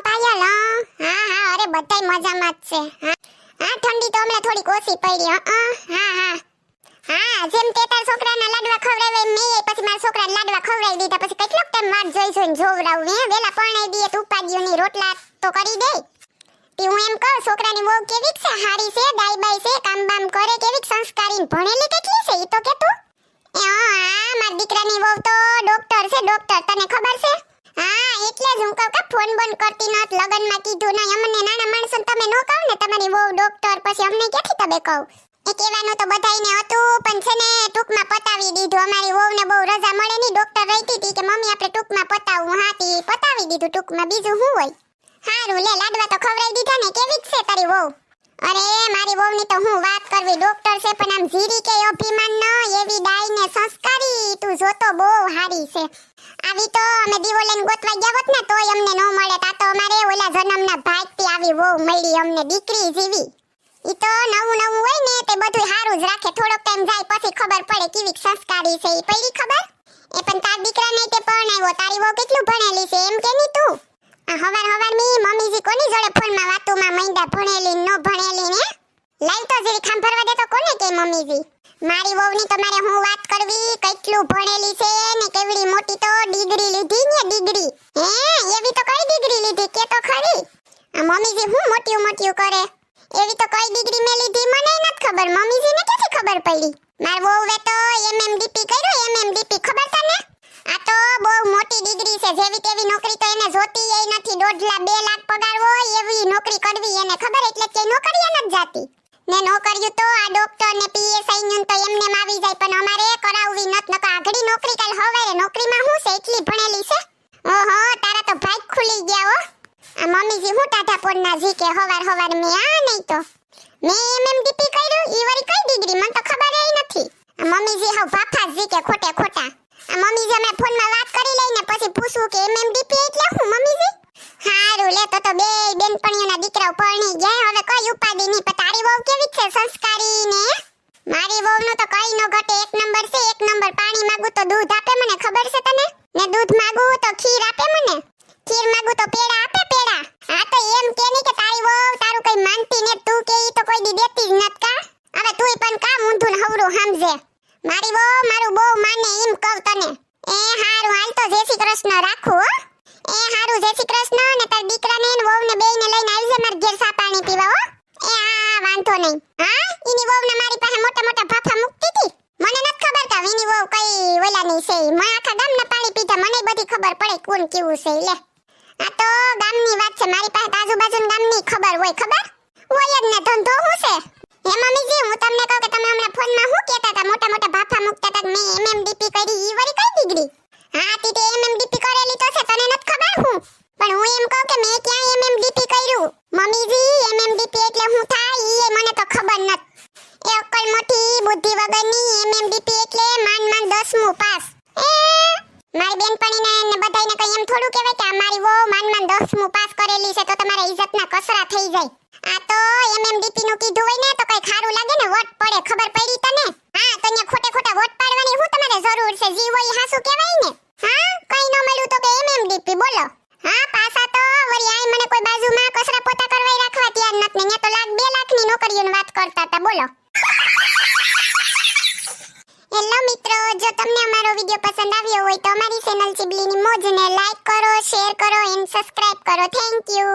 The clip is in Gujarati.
પાયલ હા અરે બધાય મજામાં જ છે. હા ઠંડી તો હમણાં થોડીક ઓછી પડી. હા જેમ તે તાર છોકરાના લાડવા ખવડાવે મેં પછી મારા છોકરાના લાડવા ખવડાવી દીધા. પછી કેટલોક ટાઈમ માર જોઈને જોવરાવું હે. વેલા પરણાઈ દીએ તો ઉપાડ્યોની રોટલા તો કરી દે. તી હું એમ કહું છોકરાની વહુ કેવીક છે? હારી છે? દાઈબાઈ છે? કામ બામ કરે? કેવીક સંસ્કારી ભણેલી કેટલી છે? ઈ તો કે તું. મારા દીકરાની વહુ તો ડોક્ટર છે, ડોક્ટર. તને ખબર છે? હા એટલે જ હું કહું કે ફોન બોન કરતી નત. લગનમાં કીધું નહીં. અમને નાના માણસોને તમે નો કહો ને તમારી વહુ ડોક્ટર, પછી અમને ક્યાંથી તમે કહો? એ કહેવાનું તો બધાયને હતું, પણ છે ને ટૂંકમાં પતાવી દીધું. અમારી વહુને બહુ રજા મળે નહીં. ડોક્ટર રહેતી હતી કે મમ્મી આપણે ટૂંકમાં પતાવવું. હા તી પતાવી દીધું ટૂંકમાં. બીજું શું હોય? હારું લે લાડવા તો ખવડાવી દીધા ને. કેવીક છે તારી વહુ? અરે મારી વહુની તો હું વાત કરવી. ડોક્ટર છે પણ આમ જીરી કે અભિમાન ન, એવી ડાઈ ને સંસ્કારી. તું જોતો બહુ હારી છે. આવી તો અમે દીવો લઈને ગોતવા ગયા હોત ને તોય અમને ન મળે. તા તો અમારે ઓલા જન્મના ભાગથી આવી વહુ મળી અમને, દીકરી જેવી. ઈ તો નવું હોય ને તે બધું હારું જ રાખે. થોડોક ટાઈમ જાય પછી ખબર પડે કેવી સંસ્કારી છે. ઈ પડી ખબર? એ પણ તાર દીકરાને તે પરણાવ્યો. તારી વહુ કેટલું ભણેલી છે એમ કે ની તું? આ હવાર મી મમ્મીજી કોની જોડે ફોનમાં વાતોમાં મૈંડા ભણેલી ન ભણેલી ને? લાઈવ તો જેવી ખામ ભરવા દે તો કોને કે મમ્મીજી? મારી વહુની તમારે હું વાત કરવી. કેટલું ભણેલી છે ને કેવડી મોટી તો ડિગ્રી લીધી ને ડિગ્રી. એવી તો કઈ ડિગ્રી લીધી કે તો ખરી? આ મમ્મીજી હું મોટિયું કરે. એવી તો કઈ ડિગ્રી મે લીધી મને નથી ખબર. મમ્મીજીને ક્યાંથી ખબર પડી? માર વહુએ તો એમએમડીપી કર્યું. એમએમડીપી ખબર તને? આ તો બહુ મોટી ડિગ્રી છે. જેવી તેવી નોકરી તો એને જોતી એ નથી. 1.5 લાખ 2 લાખ પગાર હોય એવી નોકરી કરવી એને ખબર. એટલે કે નોકરીએ નથી જાતી ને. નોકરીયું તો આ ડોક્ટર ને પીએસઆઈ નું તો એમને આવી જાય, પણ અમારે કરાવવી નથી. નકા આગળી નોકરી કાલ હવારે નોકરીમાં હું છે એટલી ભણેલી છે. ઓહો તારા તો ભાગ ખુલી ગયા હો. આ મમ્મીજી હું ટાટા પોડના જી કે હવાર મે નહીં તો મેં એમએમડીપી કર્યું. ઈ વારી કઈ ડિગ્રી મને તો ખબર એ નથી. આ મમ્મીજી હાવ ભાફા જી કે ખોટા. આ મમ્મીજી અમે ફોનમાં વાત કરી લઈને પછી પૂછું કે એમએમડીપી એટલે હું મમ્મીજી? હારું લે તો બે બેનપણીઓના દીકરાઓ પરણી ગયા. હવે કઈ ઉપાડી નહીં. પણ તારી વહુ કેવી છે? સંસ્કારી ને? મારી વહુનું તો કઈ નો ઘટે. એક નંબર છે એક નંબર. પાણી માંગુ તો દૂધ આપે મને, ખબર છે તને? ને દૂધ માંગુ તો ખીર આપે મને. ખીર માંગુ તો પેડા આપે પેડા. હા તો એમ કે ની કે તારી વહુ તારું કઈ માનતી ને. તું કે ઈ તો કોઈ દી દેતી જ નત કા? હવે તુંય પણ કામ ઊંધું ને હવરું સમજે. મારી વહુ મારું બહુ માને એમ કહું તને. હારું હાલ તો જય શ્રી કૃષ્ણ રાખું હો. હારું જય શ્રી કૃષ્ણ. ને તાર દીકરાને ને વહુને બેયને લઈને આવજે માર ઘેર સા પાણી પીવા હો. હા વાંધો નહીં. હા ઈની વહુને મારી પાસે મોટા ભાફા મૂકતી હતી. મને નથી ખબર કે ઈની વહુ કઈ ઓલાની છે. મેં આખા ગામના પાણી પીધા. મને બધી ખબર પડે કોણ કેવું છે. લે આ તો ગામની વાત છે. મારી પાસે આજુબાજુના ગામની ખબર હોય. ખબર હોય જ ને. ધંધો હું છે હે મમ્મીજી? હું તમને કહું કે તમે હમણાં ફોનમાં હું કહેતા હતા મોટા ભાફા મૂકતા હતા. મેં એમએમડીપી કરી. ઈ વારી કઈ ડિગ્રી? હા તી તે એમએમડીપી કરેલી તો છે. તને નથી ખબર હું? પણ હું એમ કહું કે મેં ક્યાં એમએમડીપી કર્યું મમ્મીજી? એમએમડીપી એટલે હું થાય ઈ મને તો ખબર નથી. એ અક્કલ મોટી બુદ્ધિ વગરની. એમએમડીપી એટલે માંડ 10મું પાસ. મારી બેનપણીને ને બધાયને કઈ એમ થોડું કહેવાય કે અમારી વહુ માંડ 10મું પાસ કરેલી છે તો તમારા ઇજ્જતના કસરા થઈ જાય. આ તો એમએમડીપી નું કીધું હોય ને તો કઈ ખારું લાગે ને. વટ પડે. ખબર પડી તને? હા તો અહીંયા ખોટા વટ પાડવાની હું તમારે જરૂર છે? જી હોય હાસુ કહેવાય ને. હા કઈ ન મળ્યું તો કે એમએમડીપી બોલો. હા પાસા તો વળી આય મને કોઈ બાજુમાં કસરા પોતા કરવાય રાખવા તૈયાર નથી. ને તો લાખ 2 લાખની નોકરીઓની વાત કરતા હતા. બોલો. હેલો મિત્રો, જો તમને અમારો વિડિયો પસંદ આવ્યો હોય તો અમારી ચેનલ ચીબલીની મોજને લાઈક કરો, શેર કરો એન્ડ સબસ્ક્રાઇબ કરો. Thank you.